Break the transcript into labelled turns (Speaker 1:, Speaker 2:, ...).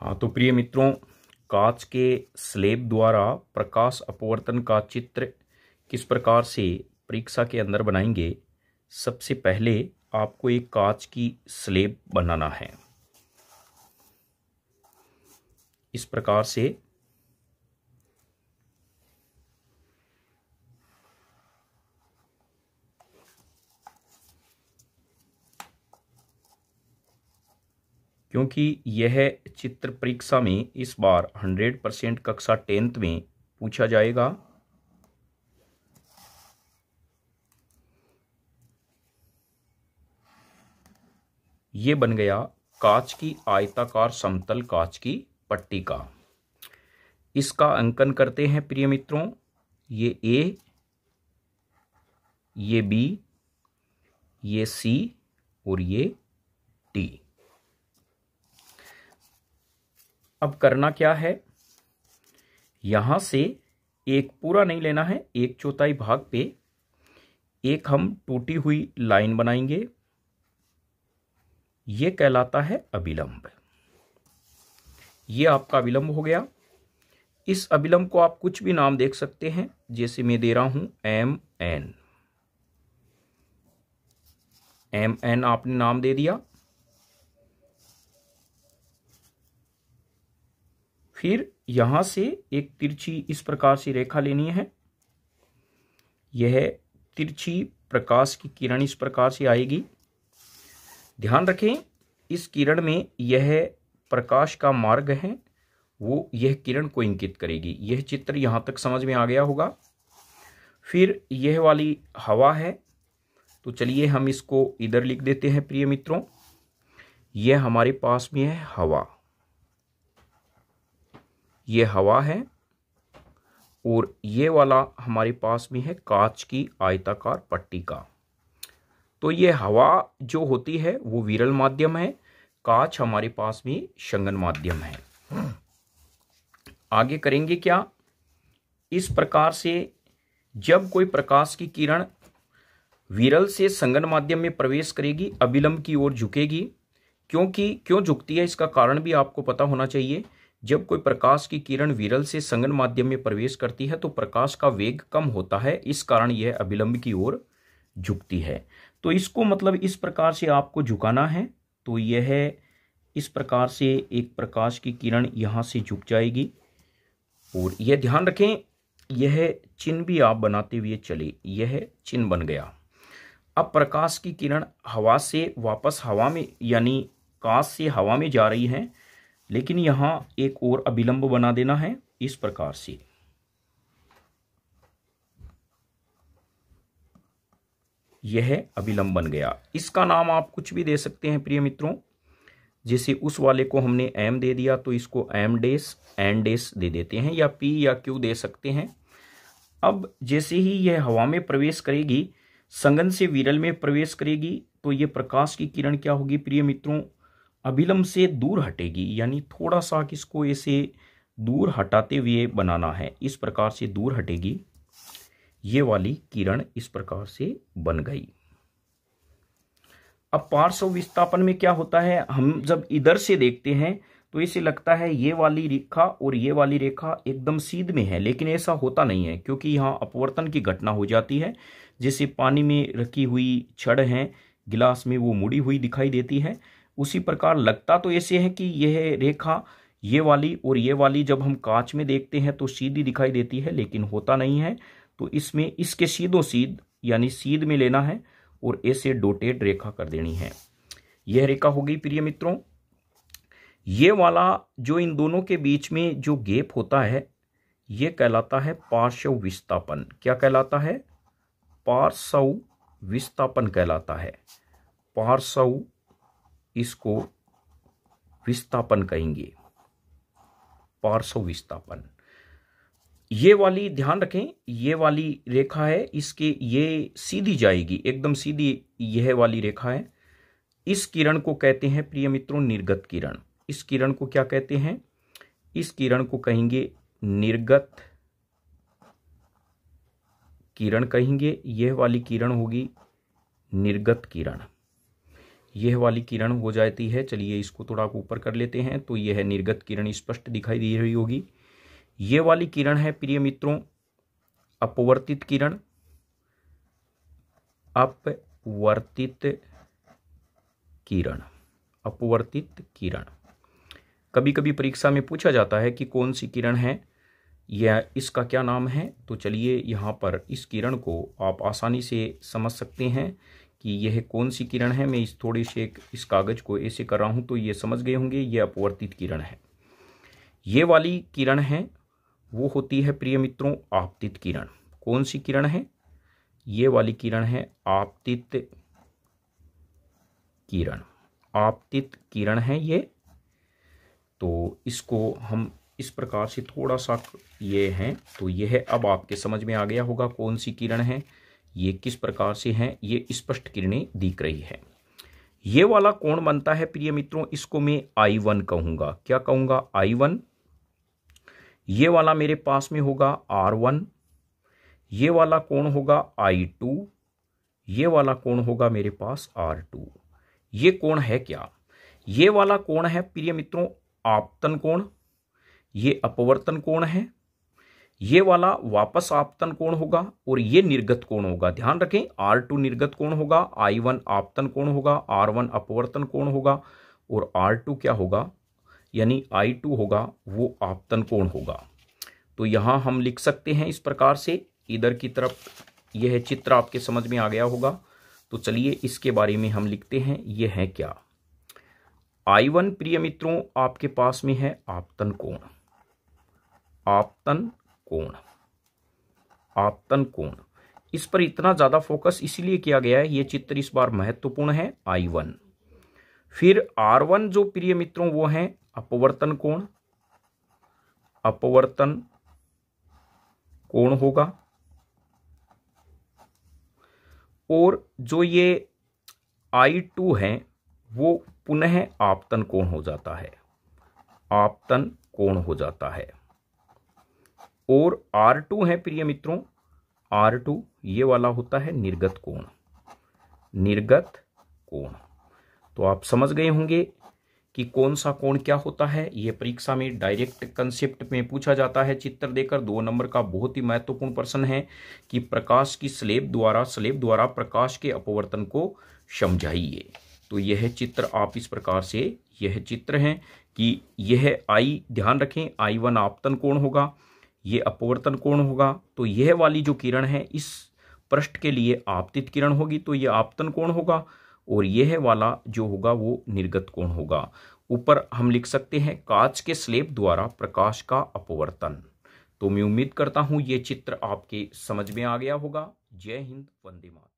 Speaker 1: हाँ तो प्रिय मित्रों, कांच के स्लेब द्वारा प्रकाश अपवर्तन का चित्र किस प्रकार से परीक्षा के अंदर बनाएंगे। सबसे पहले आपको एक कांच की स्लेब बनाना है। इस प्रकार से क्योंकि यह चित्र परीक्षा में इस बार 100% कक्षा 10th में पूछा जाएगा, ये बन गया कांच की आयताकार समतल कांच की पट्टी का। इसका अंकन करते हैं प्रिय मित्रों। ये ए, ये बी, ये सी और ये टी। अब करना क्या है, यहां से एक पूरा नहीं लेना है, 1/4 भाग पे एक हम टूटी हुई लाइन बनाएंगे। ये कहलाता है अभिलंब। ये आपका अभिलंब हो गया। इस अभिलंब को आप कुछ भी नाम देख सकते हैं, जैसे मैं दे रहा हूं MN। MN आपने नाम दे दिया। फिर यहां से एक तिरछी इस प्रकार से रेखा लेनी है। यह तिरछी प्रकाश की किरण इस प्रकार से आएगी। ध्यान रखें, इस किरण में यह प्रकाश का मार्ग है, वो यह किरण को इंगित करेगी। यह चित्र यहां तक समझ में आ गया होगा। फिर यह वाली हवा है, तो चलिए हम इसको इधर लिख देते हैं प्रिय मित्रों। यह हमारे पास में है हवा, ये हवा है, और ये वाला हमारे पास में है कांच की आयताकार पट्टी का। तो ये हवा जो होती है वो विरल माध्यम है, कांच हमारे पास में संघन माध्यम है। आगे करेंगे क्या, इस प्रकार से जब कोई प्रकाश की किरण विरल से संघन माध्यम में प्रवेश करेगी, अभिलंब की ओर झुकेगी। क्यों झुकती है, इसका कारण भी आपको पता होना चाहिए। जब कोई प्रकाश की किरण विरल से संघन माध्यम में प्रवेश करती है तो प्रकाश का वेग कम होता है, इस कारण यह अभिलंब की ओर झुकती है। तो इसको मतलब इस प्रकार से आपको झुकाना है। तो यह इस प्रकार से एक प्रकाश की किरण यहां से झुक जाएगी, और यह ध्यान रखें, यह चिन्ह भी आप बनाते हुए चले, यह चिन्ह बन गया। अब प्रकाश की किरण हवा से वापस हवा में, यानी कांच से हवा में जा रही है, लेकिन यहां एक और अभिलंब बना देना है इस प्रकार से। यह अभिलंब बन गया। इसका नाम आप कुछ भी दे सकते हैं प्रिय मित्रों। जैसे उस वाले को हमने M दे दिया, तो इसको M डैश N डैश दे देते हैं, या P या Q दे सकते हैं। अब जैसे ही यह हवा में प्रवेश करेगी, संघन से विरल में प्रवेश करेगी, तो यह प्रकाश की किरण क्या होगी प्रिय मित्रों, अभिलंब से दूर हटेगी। यानी थोड़ा सा इसको ऐसे दूर हटाते हुए बनाना है, इस प्रकार से दूर हटेगी। ये वाली किरण इस प्रकार से बन गई। अब पार्श्व विस्थापन में क्या होता है, हम जब इधर से देखते हैं तो इसे लगता है ये वाली रेखा और ये वाली रेखा एकदम सीध में है, लेकिन ऐसा होता नहीं है, क्योंकि यहाँ अपवर्तन की घटना हो जाती है। जैसे पानी में रखी हुई छड़ है गिलास में, वो मुड़ी हुई दिखाई देती है, उसी प्रकार लगता तो ऐसे है कि यह रेखा ये वाली और ये वाली जब हम कांच में देखते हैं तो सीधी दिखाई देती है, लेकिन होता नहीं है। तो इसमें इसके सीधों सीध यानी सीध में लेना है और ऐसे डॉटेड रेखा कर देनी है। यह रेखा हो गई प्रिय मित्रों। ये वाला जो इन दोनों के बीच में जो गैप होता है, यह कहलाता है पार्श्व विस्थापन। क्या कहलाता है, पार्श्व विस्थापन कहलाता है। पार्श्व, इसको विस्थापन कहेंगे, पार्श्व विस्थापन। ये वाली ध्यान रखें, ये वाली रेखा है, इसके ये सीधी जाएगी, एकदम सीधी यह वाली रेखा है। इस किरण को कहते हैं प्रिय मित्रों निर्गत किरण। इस किरण को क्या कहते हैं, इस किरण को कहेंगे निर्गत किरण कहेंगे। यह वाली किरण होगी निर्गत किरण। यह वाली किरण हो जाती है, चलिए इसको थोड़ा ऊपर कर लेते हैं, तो यह निर्गत किरण स्पष्ट दिखाई दे रही होगी। ये वाली किरण है प्रिय मित्रों अपवर्तित किरण, अपवर्तित किरण, अपवर्तित किरण। कभी कभी परीक्षा में पूछा जाता है कि कौन सी किरण है या इसका क्या नाम है, तो चलिए यहाँ पर इस किरण को आप आसानी से समझ सकते हैं कि यह कौन सी किरण है। मैं इस थोड़े से इस कागज को ऐसे कर रहा हूँ तो ये समझ गए होंगे, ये अपवर्तित किरण है। ये वाली किरण है वो होती है प्रिय मित्रों आपतित किरण। कौन सी किरण है? ये वाली किरण है आपतित किरण, आपतित किरण है ये। तो इसको हम इस प्रकार से थोड़ा सा ये है, तो यह अब आपके समझ में आ गया होगा कौन सी किरण है, ये किस प्रकार से है, ये स्पष्ट किरणें दिख रही है। ये वाला कोण बनता है प्रिय मित्रों, इसको मैं I1 कहूंगा। क्या कहूंगा? I1। ये वाला मेरे पास में होगा R1, ये वाला कोण होगा I2, ये वाला कोण होगा मेरे पास R2। ये कोण है क्या? ये वाला कोण है प्रिय मित्रों आपतन कोण, ये अपवर्तन कोण है। ये वाला वापस आपतन कोण होगा और ये निर्गत कोण होगा। ध्यान रखें, R2 निर्गत कोण होगा, I1 आपतन कोण होगा, R1 अपवर्तन कोण होगा और R2 क्या होगा, यानी I2 होगा वो आपतन कोण होगा। तो यहां हम लिख सकते हैं इस प्रकार से, इधर की तरफ यह चित्र आपके समझ में आ गया होगा। तो चलिए इसके बारे में हम लिखते हैं, यह है क्या? I1 प्रिय मित्रों आपके पास में है आपतन कोण, आपतन कोण, आपतन कोण। इस पर इतना ज्यादा फोकस इसलिए किया गया है, यह चित्र इस बार महत्वपूर्ण है I1। फिर R1 जो प्रिय मित्रों वो है अपवर्तन कोण, अपवर्तन कोण होगा। और जो ये I2 है वो पुनः आपतन कोण हो जाता है, आपतन कोण हो जाता है। और R2 है प्रिय मित्रों, R2 ये वाला होता है निर्गत कोण, निर्गत कोण। तो आप समझ गए होंगे कि कौन सा कोण क्या होता है। ये परीक्षा में डायरेक्ट कंसेप्ट में पूछा जाता है, चित्र देकर 2 नंबर का बहुत ही महत्वपूर्ण प्रश्न है कि प्रकाश की स्लेब द्वारा प्रकाश के अपवर्तन को समझाइए। तो यह चित्र आप इस प्रकार से, यह चित्र है कि यह I, ध्यान रखें I1 आपतन कोण होगा, ये अपवर्तन कोण होगा। तो यह वाली जो किरण है इस पृष्ठ के लिए आपतित किरण होगी, तो यह आपतन कोण होगा और यह वाला जो होगा वो निर्गत कोण होगा। ऊपर हम लिख सकते हैं कांच के स्लेब द्वारा प्रकाश का अपवर्तन। तो मैं उम्मीद करता हूं ये चित्र आपके समझ में आ गया होगा। जय हिंद, वंदे मातरम।